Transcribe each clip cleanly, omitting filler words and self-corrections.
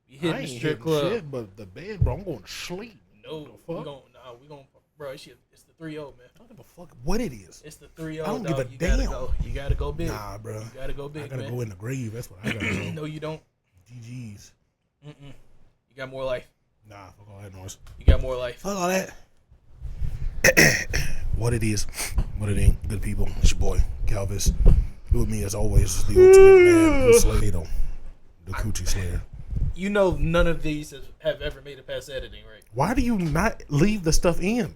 We hitting I the ain't strip hitting club. shit, but the bed, bro. I'm going to sleep. No, What the we fuck? gon' bro. It's the 3-0, man. I don't give a fuck what it is. It's the 3-0. I don't dog. give a You damn. Gotta go. You gotta go big. Nah, bro. You gotta go big, I gotta man. go in the grave. That's what I gotta go. No, you don't. GG's. You got more life. Nah, fuck all that noise. You got more life. Fuck all that. What it is, what it ain't. Good people. It's your boy, Calvis. With me as always, the ultimate man who slayed him. The Coochie Slayer. You know none of these have ever made it past editing, right? Why do you not leave the stuff in?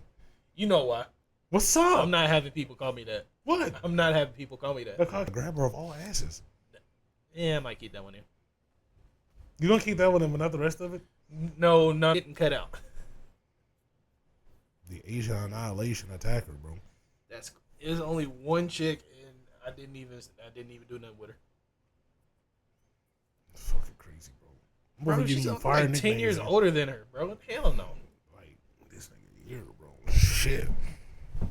You know why. What's up? I'm not having people call me that. What? I'm not having people call me that. The grabber of all asses. Yeah, I might keep that one in. You don't keep that one in, but not the rest of it? No, getting cut out. The Asian annihilation attacker, bro. There's only one chick, and I didn't even do nothing with her. It's fucking crazy, bro. Bro, she's like 10 years older than her, bro. Hell no. Like this nigga here, bro. Shit. All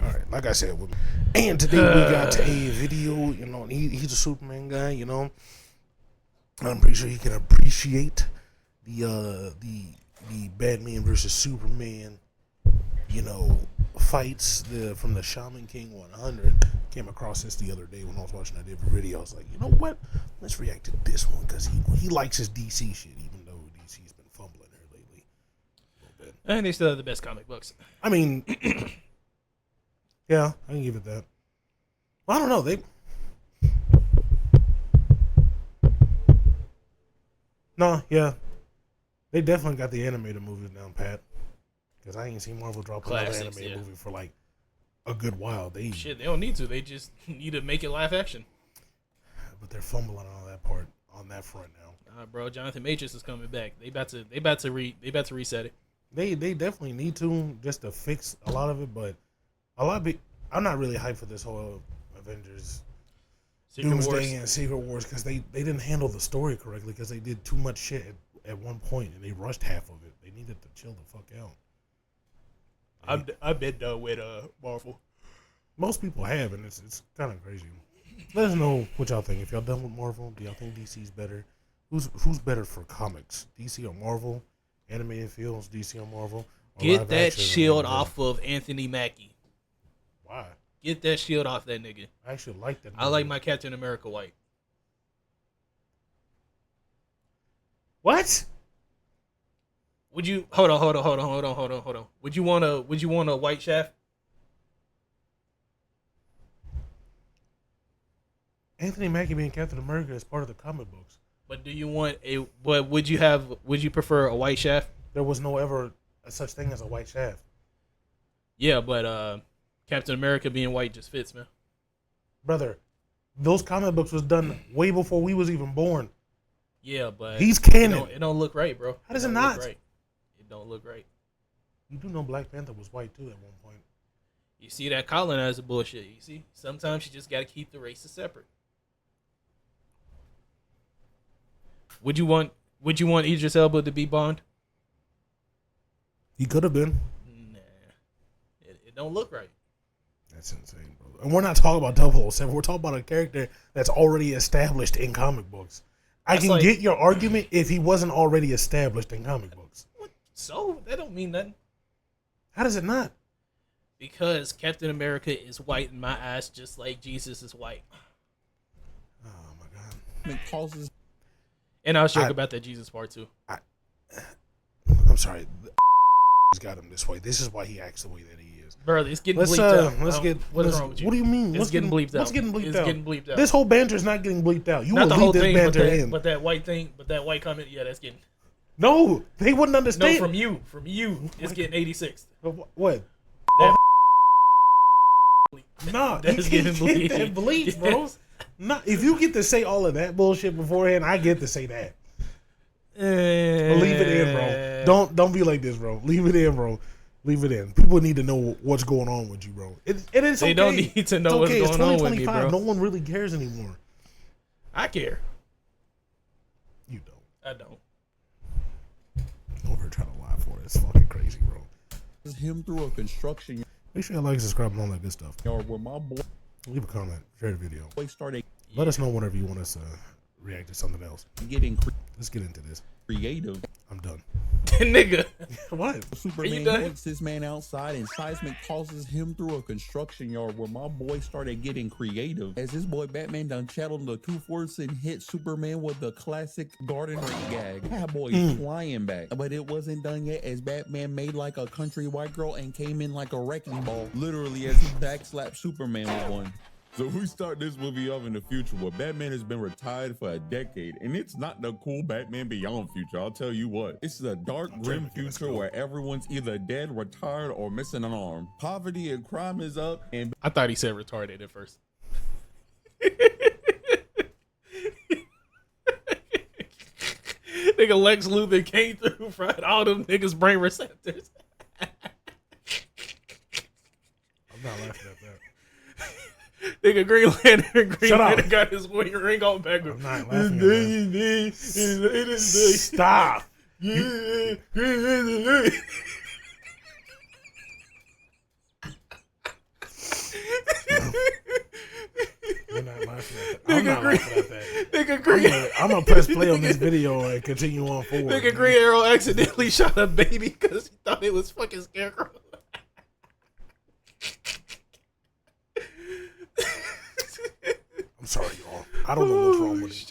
right, like I said, and today we got a video. You know, he's a Superman guy. You know, I'm pretty sure he can appreciate the Batman versus Superman. You know, fights from the Shaman King 100. Came across this the other day when I was watching a different video. I was like, you know what? Let's react to this one because he likes his DC shit, even though DC's been fumbling here lately a little bit. And they still have the best comic books. I mean, yeah, I can give it that. Well, I don't know. They definitely got the animated movies down pat. Because I ain't seen Marvel drop another animated movie for like a good while. They don't need to. They just need to make it live action. But they're fumbling on that part, on that front now. Bro, Jonathan Majors is coming back. They about to reset it. They definitely need to just to fix a lot of it, but I'm not really hyped for this whole Avengers Doomsday and Secret Wars because they didn't handle the story correctly because they did too much shit at one point and they rushed half of it. They needed to chill the fuck out. I've been done with Marvel. Most people have, and it's kind of crazy. Let us know what y'all think. If y'all done with Marvel, do y'all think DC's better? Who's better for comics? DC or Marvel? Animated films, DC or Marvel? Or Get that shield off of Anthony Mackie. Why? Get that shield off that nigga. I actually like that. I like my Captain America white. What? Would you hold on? Would you want a white shaft? Anthony Mackie being Captain America is part of the comic books. But do you want would you prefer a white shaft? There was no ever such thing as a white shaft. Yeah, but Captain America being white just fits, man. Brother, those comic books was done way before we was even born. Yeah, but he's canon. It don't look right, bro. How does it not? Right. It don't look right. You do know Black Panther was white too at one point. You see that colonizer bullshit. You see, sometimes you just got to keep the races separate. Would you want Idris Elba to be Bond? He could have been. Nah, it don't look right. That's insane, bro. And we're not talking about 007. We're talking about a character that's already established in comic books. I can get your argument if he wasn't already established in comic books. What? So that don't mean nothing. How does it not? Because Captain America is white in my eyes, just like Jesus is white. Oh my God! It causes. And I was joking about that Jesus part too. I'm sorry. He's got him this way. This is why he acts the way that he is. Bro, it's getting bleeped out. What's wrong with you? What do you mean? It's getting bleeped out. What's getting bleeped out? It's getting bleeped out. This whole banter is not getting bleeped out. You not will the leave whole this thing, banter in. But that white comment, yeah, that's getting. No, they wouldn't understand. No, from you, it's getting 86. What? Nah, that's you getting can't get that bleep, bro. Nah, if you get to say all of that bullshit beforehand, I get to say that. Leave it in, bro. Don't be like this, bro. Leave it in, bro. Leave it in. People need to know what's going on with you, bro. It is okay. They don't need to know what's going on with me, bro. No one really cares anymore. I care. You don't. I don't. Over trying to lie for it. It's fucking crazy, bro. Him through a construction. Make sure you like, subscribe, and all that good stuff. Yard where my boy Leave a comment. Share the video. started Let us know whenever you want us to react to something else. getting. Let's get into this. creative. I'm done. Nigga. What? Superman done? takes this man outside and seismic tosses him through a construction yard where my boy started getting creative. As his boy Batman done channeled the 2-force and hit Superman with the classic garden rate gag. That boy flying back. But it wasn't done yet as Batman made like a country white girl and came in like a wrecking ball. Literally as he backslapped Superman with one. So we start this movie off in the future where Batman has been retired for a decade, and it's not the cool Batman Beyond future, I'll tell you what. It's the dark, grim future where everyone's either dead, retired, or missing an arm. Poverty and crime is up, and I thought he said retarded at first. Nigga Lex Luthor came through, fried all them niggas' brain receptors. I'm not laughing at that. Nigga Green Lantern, Shut up. got his ring on backwards. I'm not laughing at that. Stop. We're not laughing at that. I'm not laughing at that. Nigga Green, I'm gonna press play on this video and continue on forward. nigga Green Arrow accidentally shot a baby because he thought it was fucking Scarecrow. I'm sorry, y'all. I don't know what's wrong with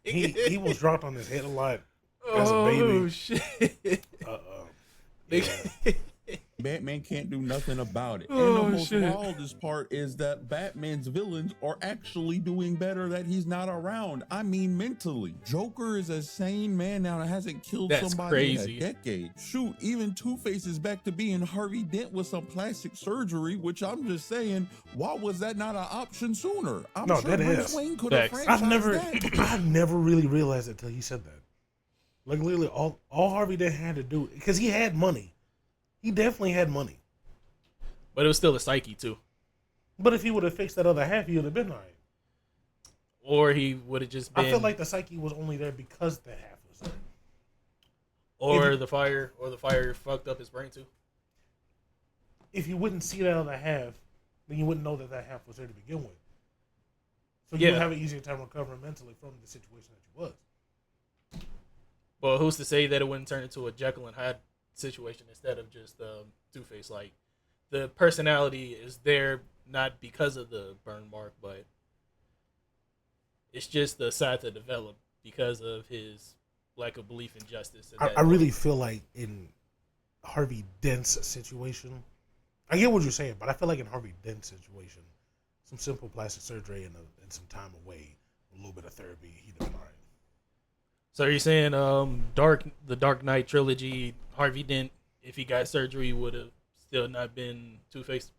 him. He was dropped on his head a lot as a baby. Oh shit. Yeah. Batman can't do nothing about it. Oh, and the most shit. wildest part is that Batman's villains are actually doing better that he's not around. I mean, mentally. Joker is a sane man now that hasn't killed That's somebody crazy. in a decade. Shoot, even Two-Face is back to being Harvey Dent with some plastic surgery, which I'm just saying, why was that not an option sooner? I'm No, sure that Bruce is. Wayne could have Facts. franchised that. I never really realized it till he said that. Like literally, all Harvey Dent had to do, because he had money. He definitely had money. But it was still a psyche too. But if he would have fixed that other half, he would have been all right. Or he would have just been. I feel like the psyche was only there because the half was there. Or the fire fucked up his brain too. If you wouldn't see that other half, then you wouldn't know that that half was there to begin with. So Yeah. you would have an easier time recovering mentally from the situation that you was. But who's to say that it wouldn't turn into a Jekyll and Hyde situation instead of just Two-Face? Like, the personality is there not because of the burn mark, but it's just the side to develop because of his lack of belief in justice. I really feel like in Harvey Dent's situation, I get what you're saying, but I feel like in Harvey Dent's situation, some simple plastic surgery and some time away, a little bit of therapy, he'd have been all right. So you're saying the Dark Knight trilogy, Harvey Dent, if he got surgery, would have still not been Two-Face?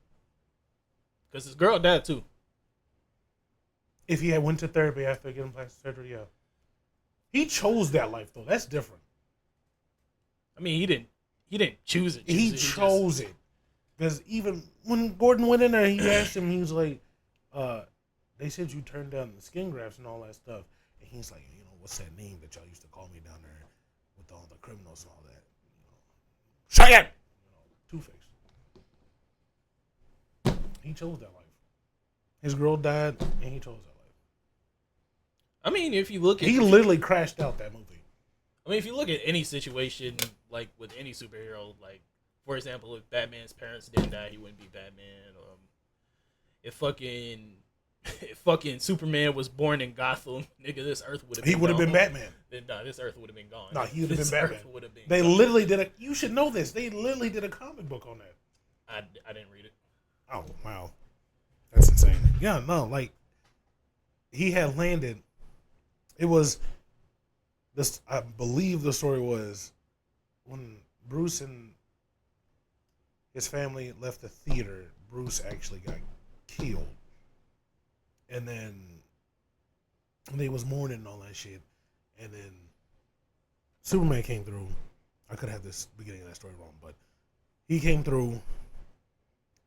Because his girl died too. If he had went to therapy after getting plastic surgery, yeah. He chose that life though. That's different. I mean, he didn't choose it. He chose it. Because even when Gordon went in there, he asked him, he was like, they said you turned down the skin grafts and all that stuff. And he's like, you know, what's that name that y'all used to call me down there with all the criminals and all that? Shut up! Two-Face. He chose that life. His girl died, and he chose that life. I mean, if you look at He literally crashed out that movie. I mean, if you look at any situation, like with any superhero, like for example, if Batman's parents didn't die, he wouldn't be Batman. If fucking Superman was born in Gotham, nigga, this Earth would have. He would have been Batman. Nah, this Earth would have been gone. No, he would have been Batman. Been They gone. literally did you should know this. They literally did a comic book on that. I didn't read it. Oh, wow. That's insane. Yeah, no, like, he had landed. It was, this. I believe the story was when Bruce and his family left the theater, Bruce actually got killed. And then they was mourning and all that shit. And then Superman came through. I could have this beginning of that story wrong, but he came through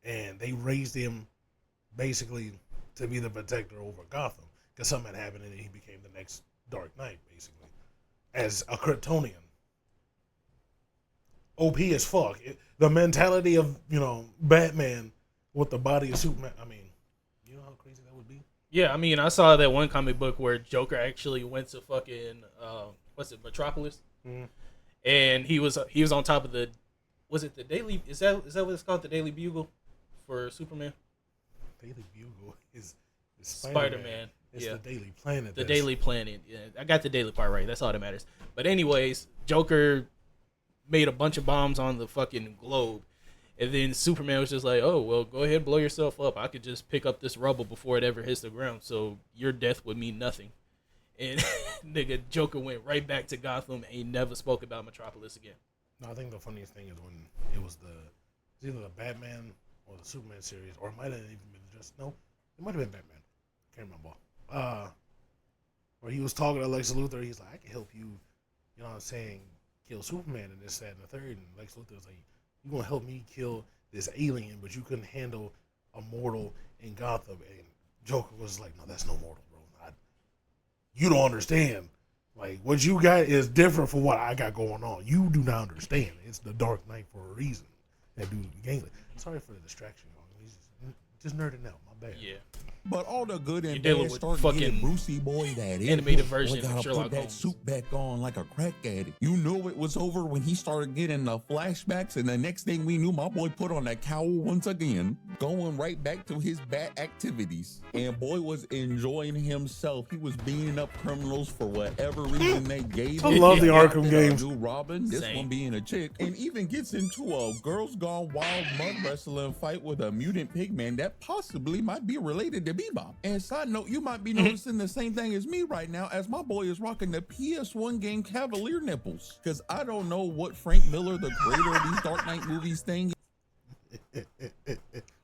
and they raised him basically to be the protector over Gotham because something had happened and he became the next Dark Knight, basically, as a Kryptonian. OP as fuck. The mentality of, Batman with the body of Superman. I mean, you know how crazy that would be? Yeah, I mean, I saw that one comic book where Joker actually went to fucking what's it, Metropolis, and he was on top of the, was it the Daily? Is that what it's called, the Daily Bugle for Superman? Daily Bugle is Spider-Man. It's Yeah. the Daily Planet. The Daily Planet. Yeah, I got the daily part right. That's all that matters. But anyways, Joker made a bunch of bombs on the fucking globe, and then Superman was just like, "Oh well, go ahead and blow yourself up. I could just pick up this rubble before it ever hits the ground, so your death would mean nothing." And nigga, Joker went right back to Gotham and he never spoke about Metropolis again. No, I think the funniest thing is when it was either the Batman or the Superman series, or it might have even been just it might have been Batman. Can't remember. Where he was talking to Lex Luthor, he's like, I can help you, you know what I'm saying, kill Superman and this, that, and the third. And Lex Luthor was like, you gonna help me kill this alien, but you couldn't handle a mortal in Gotham. And Joker was like, no, that's no mortal, bro. You don't understand. Like, what you got is different from what I got going on. You do not understand. It's the Dark Knight for a reason. That dude, gangly. Sorry for the distraction, y'all. He's just nerding out. My bad. Yeah. But all the good and dealing bad with start fucking getting Brucey boy that is. animated version gotta of Sherlock put that Holmes. suit back on like a crack addict. You knew it was over when he started getting the flashbacks, and the next thing we knew, my boy put on that cowl once again, going right back to his bad activities. And boy was enjoying himself. He was beating up criminals for whatever reason they gave I him. love the He Arkham got games. New Robin, this Same. one being a chick, and even gets into a Girls Gone Wild mud wrestling fight with a mutant pigman that possibly might be related to Bebop. And side note, you might be noticing the same thing as me right now, as my boy is rocking the PS1 game Cavalier nipples. Because I don't know what Frank Miller, the creator of these Dark Knight movies, thing.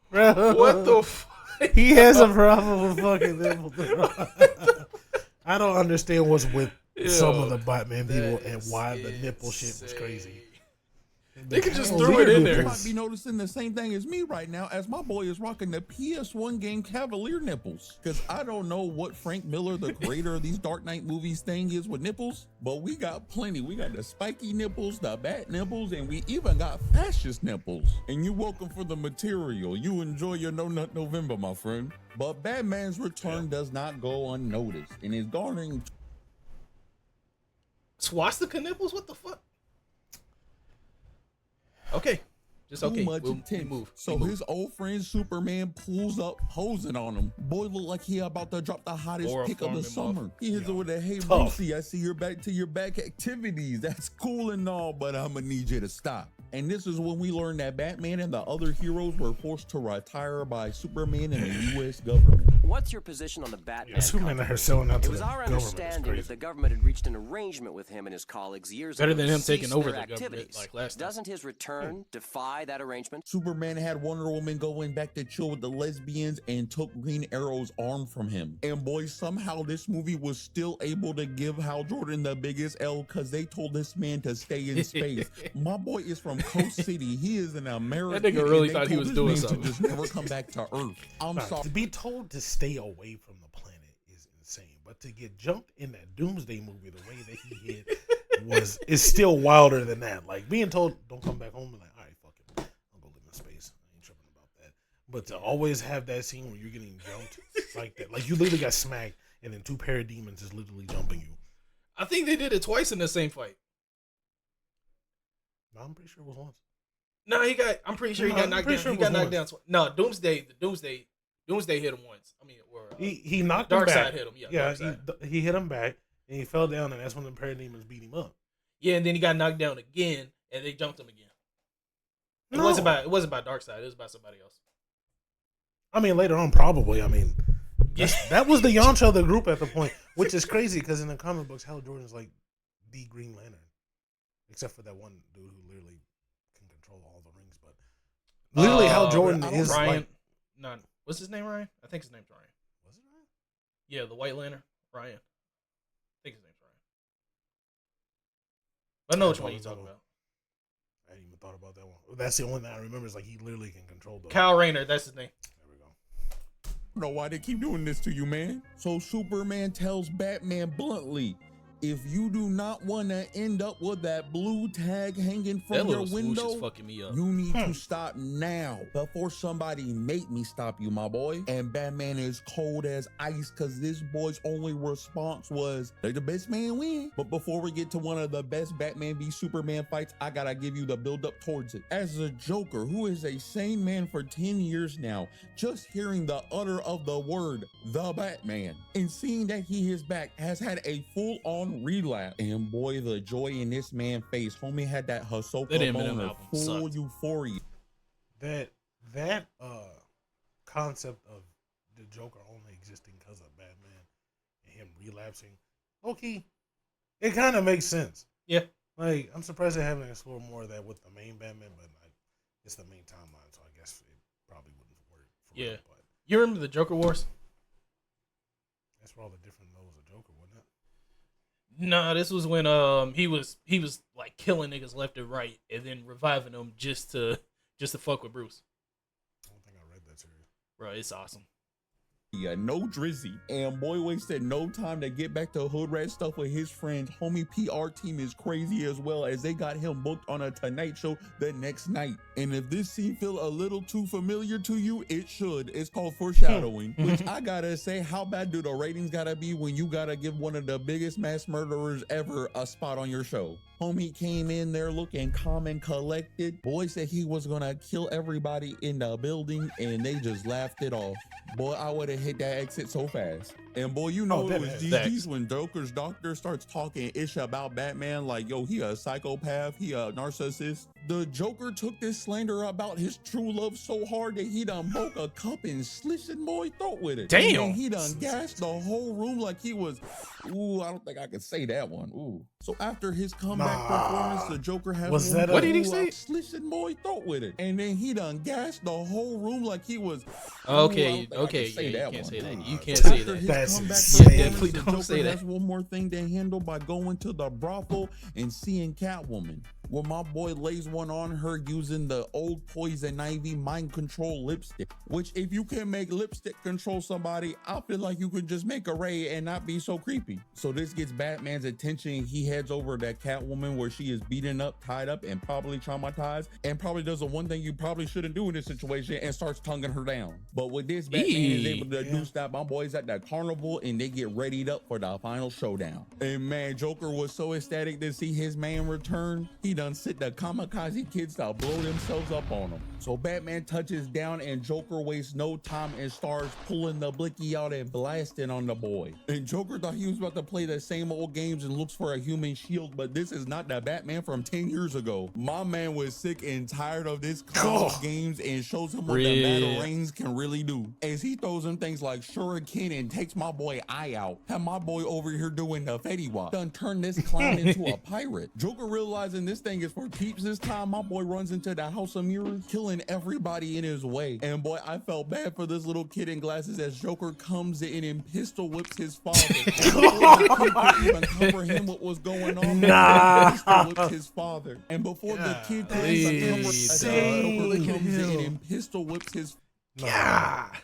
What the fuck? He has a problem with fucking nipple. I don't understand what's with some of the Batman people and why the nipple shit was crazy. They could just Cavalier throw it in You there. might be noticing the same thing as me right now, as my boy is rocking the PS1 game Cavalier nipples. Because I don't know what Frank Miller, the creator of these Dark Knight movies, thing is with nipples, but we got plenty. We got the spiky nipples, the bat nipples, and we even got fascist nipples. And you're welcome for the material. You enjoy your No Nut November, my friend. But Batman's return does not go unnoticed and is garnering Swastika nipples? What the fuck? Okay. Just okay. too much We'll attention. move. So his old friend Superman pulls up, posing on him. Boy look like he about to drop the hottest Or pick of the farm him summer. He hits her with a, hey Tough. Brucey, I see you're back to your back activities. That's cool and all, but I'ma need you to stop. And this is when we learn that Batman and the other heroes were forced to retire by Superman and the U.S. government. What's your position on the Batman? Superman and her selling out to It was the our government. understanding that the government had reached an arrangement with him and his colleagues years Better ago than to him taking cease over their the government activities. like last time. Doesn't his return defy that arrangement? Superman had Wonder Woman going back to chill with the lesbians and took Green Arrow's arm from him. And boy, somehow this movie was still able to give Hal Jordan the biggest L because they told this man to stay in space. My boy is from Coast City. He is an American. That nigga really and they thought he told was this doing man something. to just never come back to Earth. I'm Nah, sorry. to be told to stay away from the planet is insane, but to get jumped in that Doomsday movie the way that he did is still wilder than that. Like being told don't come back home, and like, all right, fuck it, I'll go live in space. I ain't tripping about that. But to always have that scene where you're getting jumped like that, like you literally got smacked, and then two parademons is literally jumping you. I think they did it twice in the same fight. No, I'm pretty sure it was once. No, I'm pretty sure he No, got I'm knocked pretty down. sure He it got was knocked down. No, Doomsday hit him once. I mean, or He knocked him Dark back. Side hit him. Yeah, he hit him back, and he fell down, and that's when the parademons beat him up. Yeah, and then he got knocked down again, and they jumped him again. It No. wasn't by Dark Side. It was by somebody else. I mean, later on, probably. I mean, that was the Yamcha of the group at the point, which is crazy because in the comic books, Hal Jordan's like the Green Lantern, except for that one dude who literally can control all the rings. But literally, Hal Jordan is Ryan. like, No, what's his name? Ryan? I think his name's Ryan. was it Ryan? Yeah, the White Lantern. Ryan. I think his name's Ryan. I know which one you're talking about. I hadn't even thought about that one. That's the only thing I remember is like he literally can control the. Kyle Rayner. That's his name. There we go. I don't know why they keep doing this to you, man. So Superman tells Batman bluntly, If you do not want to end up with that blue tag hanging That from your little swoosh window, is fucking me up. you need to stop now before somebody make me stop you, my boy. And Batman is cold as ice because this boy's only response was, let the best man win. But before we get to one of the best Batman v Superman fights, I gotta give you the build up towards it. As a Joker who is a sane man for 10 years now, just hearing the utter of the word, the Batman, and seeing that he is back has had a full-on relapse. And boy, the joy in this man's face. Homie had that Hisoka Eminem boner, album full sucked. euphoria. That concept of the Joker only existing because of Batman and him relapsing, okay, it kind of makes sense. Yeah. Like, I'm surprised they haven't explored more of that with the main Batman, but like, it's the main timeline, so I guess it probably wouldn't work. For Yeah. real, but You remember the Joker Wars? that's for all the different levels of Joker, wasn't it? Nah, this was when he was like killing niggas left and right and then reviving them just to fuck with Bruce. I don't think I read that series. Bro, it's awesome. Yeah, no drizzy. And boy wasted no time to get back to hood rat stuff with his friends. Homie PR team is crazy as well, as they got him booked on a Tonight Show the next night. And if this scene feel a little too familiar to you, it should. It's called foreshadowing. Which I gotta say, how bad do the ratings gotta be when you gotta give one of the biggest mass murderers ever a spot on your show? Homie came in there looking calm and collected. Boy said he was gonna kill everybody in the building, and they just laughed it off. Boy, I would have hit that exit so fast. And boy, you know it was GG's when Joker's doctor starts talking ish about Batman, like, yo, he a psychopath, he a narcissist. The Joker took this slander about his true love so hard that he done broke a cup and slit his boy throat with it. Damn. And he done gassed the whole room like he was, ooh, I don't think I could say that one. Ooh. So after his comeback performance, the Joker has What did he say? Slit his boy throat with it. And then he done gassed the whole room like he was, Okay, ooh, I don't think I okay, could say yeah, that you can't one. say that. Ooh. You can't So say after that. his That's comeback insane. performance, Definitely the don't Joker say that. has one more thing to handle by going to the brothel and seeing Catwoman, where my boy lays one on her using the old Poison Ivy mind control lipstick. Which, if you can make lipstick control somebody, I feel like you could just make a Ray and not be so creepy. So this gets Batman's attention. He heads over to Catwoman, where she is beaten up, tied up, and probably traumatized, and probably does the one thing you probably shouldn't do in this situation and starts tonguing her down. But with this, Batman is able to do that. My boys at the carnival, and they get readied up for the final showdown. And man, Joker was so ecstatic to see his man return. He done sit the kamikaze kids to blow themselves up on him. So Batman touches down, and Joker wastes no time and starts pulling the blicky out and blasting on the boy. And Joker thought he was about to play the same old games and looks for a human shield, but this is not the Batman from 10 years ago. My man was sick and tired of this kind of games and shows him what the Batarangs can really do. As he throws him things like shuriken and takes my boy eye out. Have my boy over here doing the Fetty Wap. Done turn this clown into a pirate. Joker realizing this thing is for keeps this time, my boy runs into the House of Mirrors, killing everybody in his way. And boy, I felt bad for this little kid in glasses as Joker comes in and pistol whips his father. Before the kid could even comprehend what was going on, pistol whips his father. And before the kid could even comprehend, Joker comes in and pistol whips his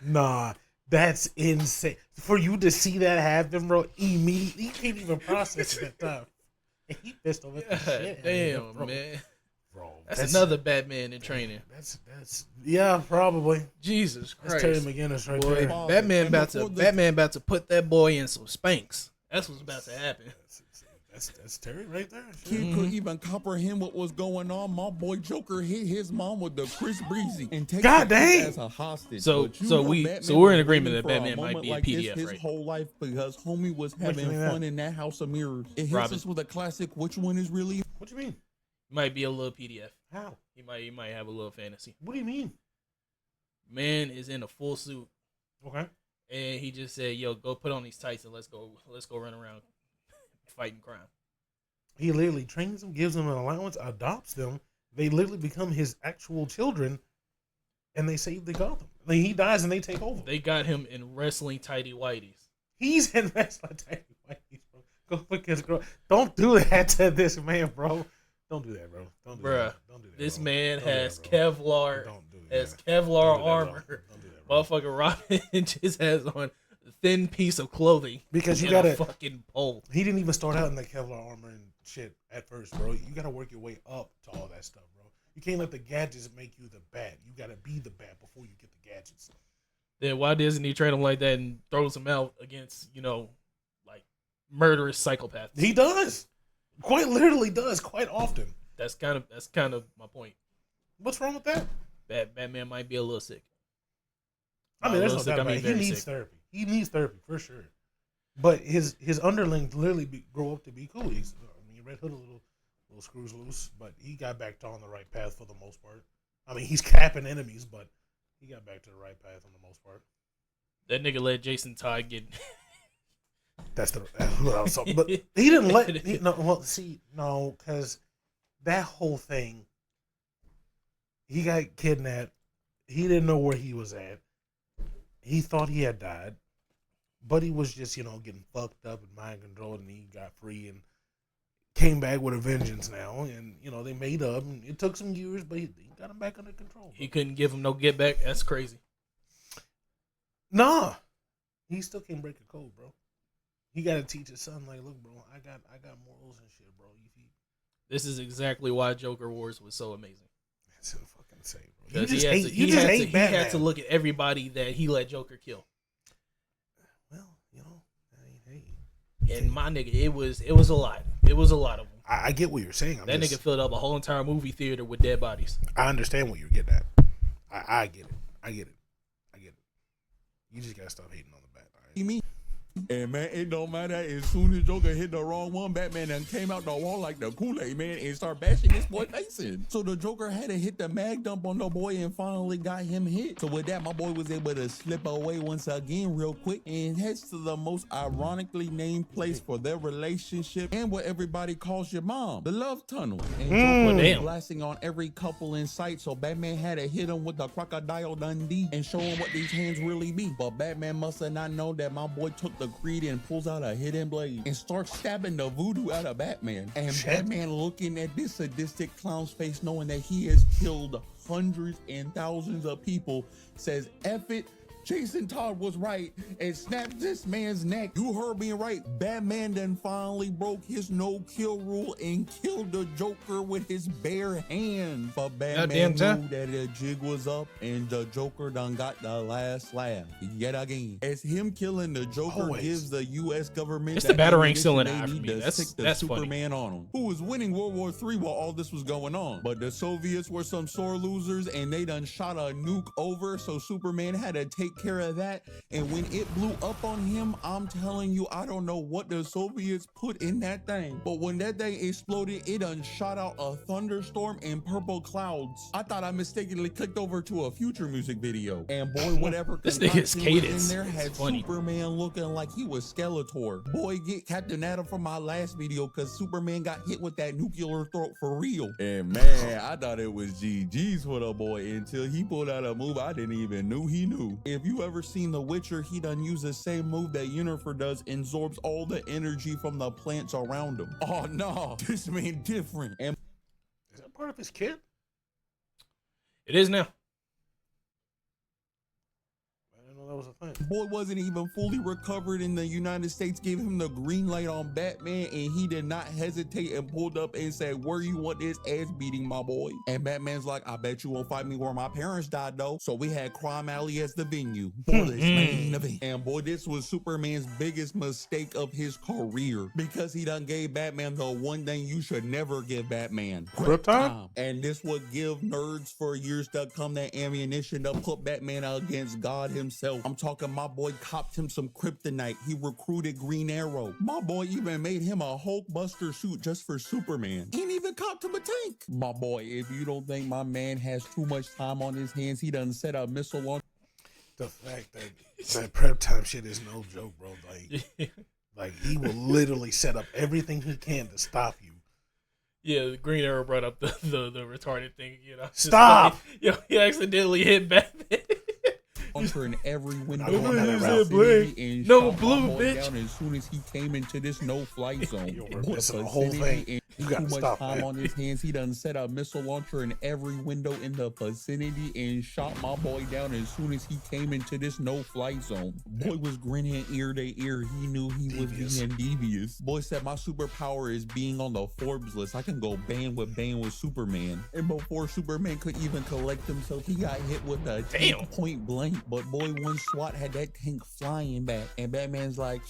Nah, that's insane. For you to see that happen, bro, immediately, you can't even process that time. And he pissed off the shit. Damn, bro. man. Bro, That's another Batman in training. That's yeah, probably. Jesus That's Christ. Terry McGinnis right Boy, there. Batman about to put that boy in some spanks. That's what's about to happen. That's Terry right there. Kid couldn't even comprehend what was going on. My boy Joker hit his mom with the Chris Breezy and takes God the kid dang. as a hostage. So- But you so know we- Batman so we're in was agreement waiting that for a Batman might moment be a like PDF, this his right? whole life because homie was you having mean that? fun in that House of Mirrors. It hits Robin. us with a classic. Which one is really? What you mean? Might be a little PDF. How? He might have a little fantasy. What do you mean? Man is in a full suit, Okay. and he just said, "Yo, go put on these tights and let's go run around fighting crime." He literally trains them, gives them an allowance, adopts them. They literally become his actual children, and they save the Gotham. Like, he dies and they take over. They got him in wrestling tighty whities. He's in wrestling tag whiteys, bro. Go look at his girl. Don't do that to this man, bro. Don't do that, bro. Don't do Bruh, that. Don't do that. this bro. man Don't do has that, bro. Kevlar, Don't do that. has Don't Kevlar do that, bro. armor. Don't do that, bro. Motherfucker Robin just has on thin piece of clothing because you in a gotta fucking pole. He didn't even start out in the Kevlar armor and shit at first, bro. You gotta work your way up to all that stuff, bro. You can't let the gadgets make you the bat. You gotta be the bat before you get the gadgets. Then why doesn't he train him like that and throws him out against, like murderous psychopaths? He does. Quite literally does quite often. That's kind of my point. What's wrong with that? Batman might be a little sick. I mean, there's no sick, doubt about it. He needs therapy. He needs therapy for sure. But his underlings literally grow up to be cool. Red Hood a little screws loose, but he got back to on the right path for the most part. I mean, he's capping enemies, but he got back to the right path on the most part. That nigga let Jason Todd get. That's what I was talking. But he didn't let. Because that whole thing, he got kidnapped. He didn't know where he was at. He thought he had died, but he was just getting fucked up and mind controlled, and he got free and came back with a vengeance now, and they made up. And it took some years, but he got him back under control. Bro. He couldn't give him no get back. That's crazy. Nah, he still can't break a code, bro. He got to teach his son, like, look, bro, I got morals and shit, bro. This is exactly why Joker Wars was so amazing. That's so fucking insane, bro. He had to look at everybody that he let Joker kill. Well, hey. And my nigga, it was a lot. It was a lot of them. I get what you're saying. Nigga filled up a whole entire movie theater with dead bodies. I understand what you're getting at. I get it. I get it. You just gotta stop hating on the bat. Right? You mean? And man, it don't matter. As soon as Joker hit the wrong one, Batman done came out the wall like the Kool-Aid man and start bashing this boy face in. So the Joker had to hit the mag dump on the boy and finally got him hit. So with that, my boy was able to slip away once again real quick and heads to the most ironically named place for their relationship and what everybody calls your mom, the love tunnel. And Joker was blasting on every couple in sight, so Batman had to hit him with the Crocodile Dundee and show him what these hands really be. But Batman must have not known that my boy took the greed and pulls out a hidden blade and starts stabbing the voodoo out of Batman. And Batman, looking at this sadistic clown's face, knowing that he has killed hundreds and thousands of people, says, F it, Jason Todd was right, and snapped this man's neck. You heard me right. Batman then finally broke his no-kill rule and killed the Joker with his bare hand. But Batman knew that the jig was up, and the Joker done got the last laugh yet again. As him killing the Joker gives the U.S. government it's the Batarang still in after me. That's Superman funny. On him, who was winning World War III while all this was going on. But the Soviets were some sore losers, and they done shot a nuke over, so Superman had to take care of that. And when it blew up on him, I'm telling you, I don't know what the Soviets put in that thing, but when that thing exploded, it done shot out a thunderstorm and purple clouds. I thought I mistakenly clicked over to a Future music video, and boy, whatever this nigga's cadence in there had Superman looking like he was Skeletor. Boy, get Captain Atom from my last video, cause Superman got hit with that nuclear throat for real. And man, I thought it was GG's for the boy until he pulled out a move I didn't even know he knew. If you ever seen The Witcher, he done use the same move that Yennefer does and absorbs all the energy from the plants around him. Oh no, this man different. And is that part of his kit? It is now. That was a thing. Boy wasn't even fully recovered, and the United States gave him the green light on Batman, and he did not hesitate and pulled up and said, where you want this ass beating, my boy? And Batman's like, I bet you won't fight me where my parents died though. So we had Crime Alley as the venue for this main event. And boy, this was Superman's biggest mistake of his career, because he done gave Batman the one thing you should never give Batman: prep time. And this would give nerds for years to come that ammunition to put Batman against God himself. I'm talking, my boy copped him some kryptonite. He recruited Green Arrow. My boy even made him a Hulkbuster suit just for Superman. He ain't even copped him a tank. My boy, if you don't think my man has too much time on his hands, he done set a missile on. The fact that prep time shit is no joke, bro. Like he will literally set up everything he can to stop you. Yeah, the Green Arrow brought up the retarded thing, Stop! Yo, he accidentally hit Batman. In every window no blue, bitch. Down as soon as he came into this no-fly zone. That's the whole thing. You Too gotta much stop time that. on his hands. He done set a missile launcher in every window in the vicinity and shot my boy down as soon as he came into this no-flight zone. Boy was grinning ear to ear. He knew he was being devious. Boy said my superpower is being on the Forbes list. I can go bang with Superman. And before Superman could even collect himself, he got hit with a tank point blank. But boy, one SWAT had that tank flying back. And Batman's like,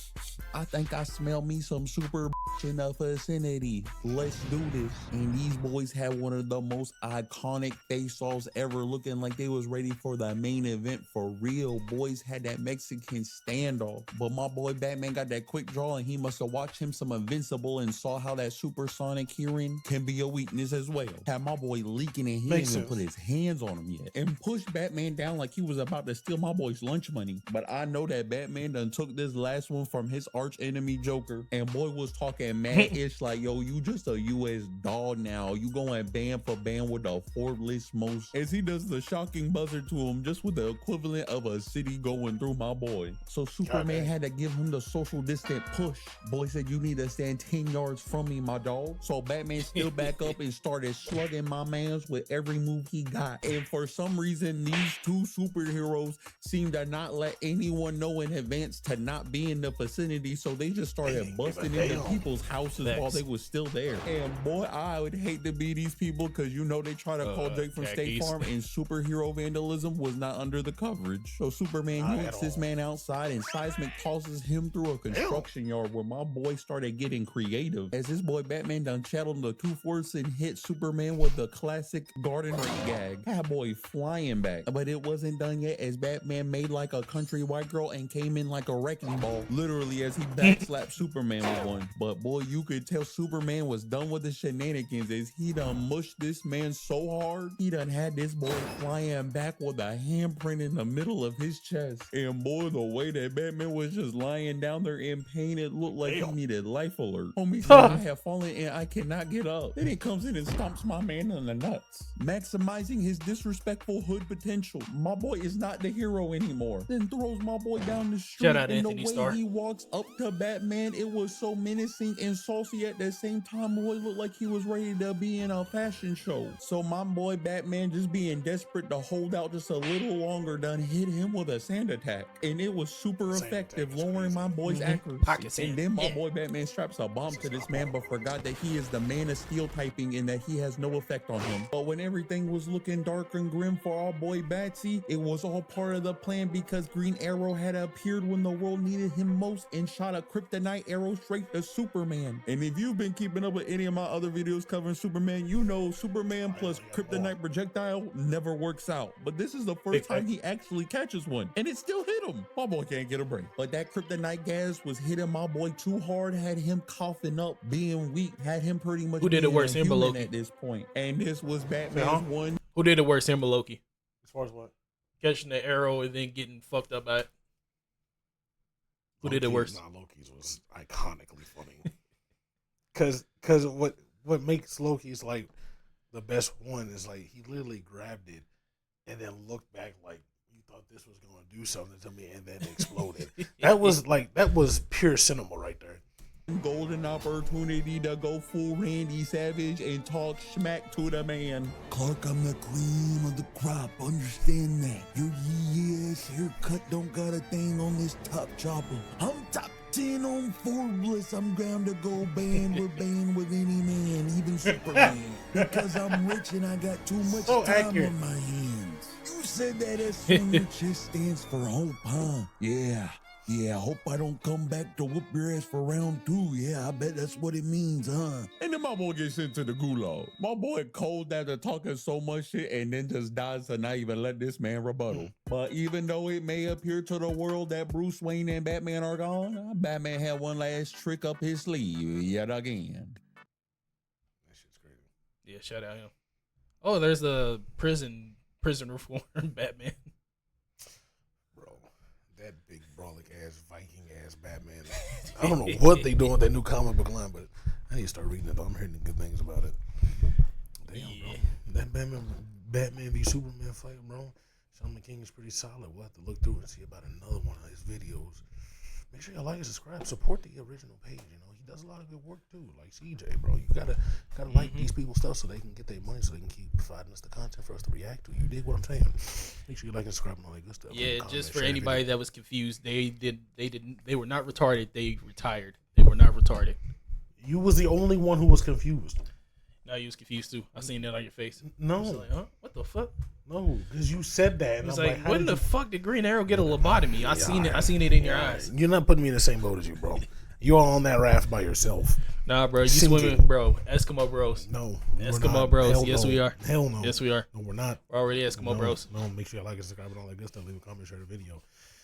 I think I smell me some super in the vicinity. Let's do this. And these boys had one of the most iconic face-offs ever, looking like they was ready for the main event for real. Boys had that Mexican standoff. But my boy Batman got that quick draw, and he must have watched him some Invincible and saw how that supersonic hearing can be a weakness as well. Had my boy leaking, and he didn't even put his hands on him yet. And pushed Batman down like he was about to steal my boy's lunch money. But I know that Batman done took this last one from his arch enemy Joker, and boy was talking mad-ish like, yo, you just a US dog now. You going band for band with the Forbes most, as he does the shocking buzzer to him just with the equivalent of a city going through my boy. So Superman had to give him the social distant push. Boy said, you need to stand 10 yards from me, my dog. So Batman still back up and started slugging my mans with every move he got. And for some reason, these two superheroes seem to not let anyone know in advance to not be in the vicinity, so they just started busting into people's houses while they was still there. And boy, I would hate to be these people, because you know they try to call Jake from State Farm, and superhero vandalism was not under the coverage. So Superman yanks this man outside, and Seismic tosses him through a construction yard, where my boy started getting creative, as his boy Batman done channeled the 2-4 and hit Superman with the classic garden rate gag. That boy flying back. But it wasn't done yet, as Batman made like a country white girl and came in like a wrecking ball, literally, as he backslapped Superman with one. But boy, you could tell Superman was done with the shenanigans, as he done mushed this man so hard, he done had this boy flying back with a handprint in the middle of his chest. And boy, the way that Batman was just lying down there in pain, it looked like he needed life alert. Homie said, I have fallen and I cannot get up. Then he comes in and stomps my man in the nuts, maximizing his disrespectful hood potential. My boy is not the hero anymore. Then throws my boy down the street. Shout out and Anthony the way Starr. he walks up to Batman, it was so menacing and saucy at the same time. Boy looked like he was ready to be in a fashion show. So my boy Batman, just being desperate to hold out just a little longer, done hit him with a sand attack, and it was super effective, lowering my boy's accuracy. And then my boy Batman straps a bomb to this man, but forgot that he is the Man of Steel typing and that he has no effect on him. But when everything was looking dark and grim for our boy Batsy, it was all part of the plan, because Green Arrow had appeared when the world needed him most and shot a kryptonite arrow straight to Superman. And if you've been keeping up with any of my other videos covering Superman, you know Superman plus kryptonite projectile never works out. But this is the first time he actually catches one, and it still hit him. My boy can't get a break. But that kryptonite gas was hitting my boy too hard, had him coughing up, being weak, had him pretty much Who did it worse, him or human Loki? at this point. And this was Batman's one. Who did it worse, him or Loki? As far as what? Catching the arrow and then getting fucked up by it. Who did it worse? Nah, Loki's was iconically funny. Cause what makes Loki's like the best one is like he literally grabbed it and then looked back like you thought this was gonna do something to me, and then exploded. That was pure cinema right there. Golden opportunity to go full Randy Savage and talk smack to the man. Clark, I'm the cream of the crop, understand that. Your yee-ass haircut don't got a thing on this top chopper. I'm top 10 on Forbes. I'm ground to go band with any man, even Superman. Because I'm rich and I got too much time on my hands. You said that S on your chest stands for hope, huh? Yeah, I hope I don't come back to whoop your ass for round 2. Yeah, I bet that's what it means, huh? And then my boy gets sent to the gulag. My boy cold after talking so much shit and then just dies to not even let this man rebuttal. But even though it may appear to the world that Bruce Wayne and Batman are gone, Batman had one last trick up his sleeve yet again. That shit's crazy. Yeah, shout out him. Oh, there's the prison reform Batman. Bro, that big brolic ass Viking ass Batman. I don't know what they doing with that new comic book line, but I need to start reading it. I'm hearing good things about it. Damn, bro. That Batman v Superman fight, bro. Shaman King is pretty solid. We'll have to look through and see about another one of his videos. Make sure you like and subscribe. Support the original page. You know, he does a lot of good work too. Like CJ, bro, you gotta like these people's stuff so they can get their money, so they can keep providing us the content for us to react to. You dig what I'm saying? Make sure you like and subscribe and all that good stuff. Yeah, Comment, just for share the anybody video. that was confused, they were not retarded. They retired. They were not retarded. You was the only one who was confused. No, you was confused too. I seen that on your face. No, I was like, huh? What the fuck? no, because you said that. It And was I'm like, how when did the you- fuck did Green Arrow get a lobotomy? I seen it. I seen it in your eyes. You're not putting me in the same boat as you, bro. You're on that raft by yourself. Nah, bro, you Sinking. swimming, bro. Eskimo bros. No, Eskimo we're not. bros. Hell Yes, no. we are. Hell no. Yes, we are. No, we're not. We're already Eskimo bros. No, make sure you like and subscribe and all that good stuff. Leave a comment, share the video.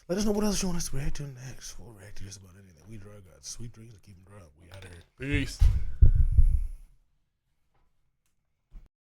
Let us know what else you want us to react to next. We'll react to just about anything. We drug got sweet dreams and keep them dry. We out of here. Peace.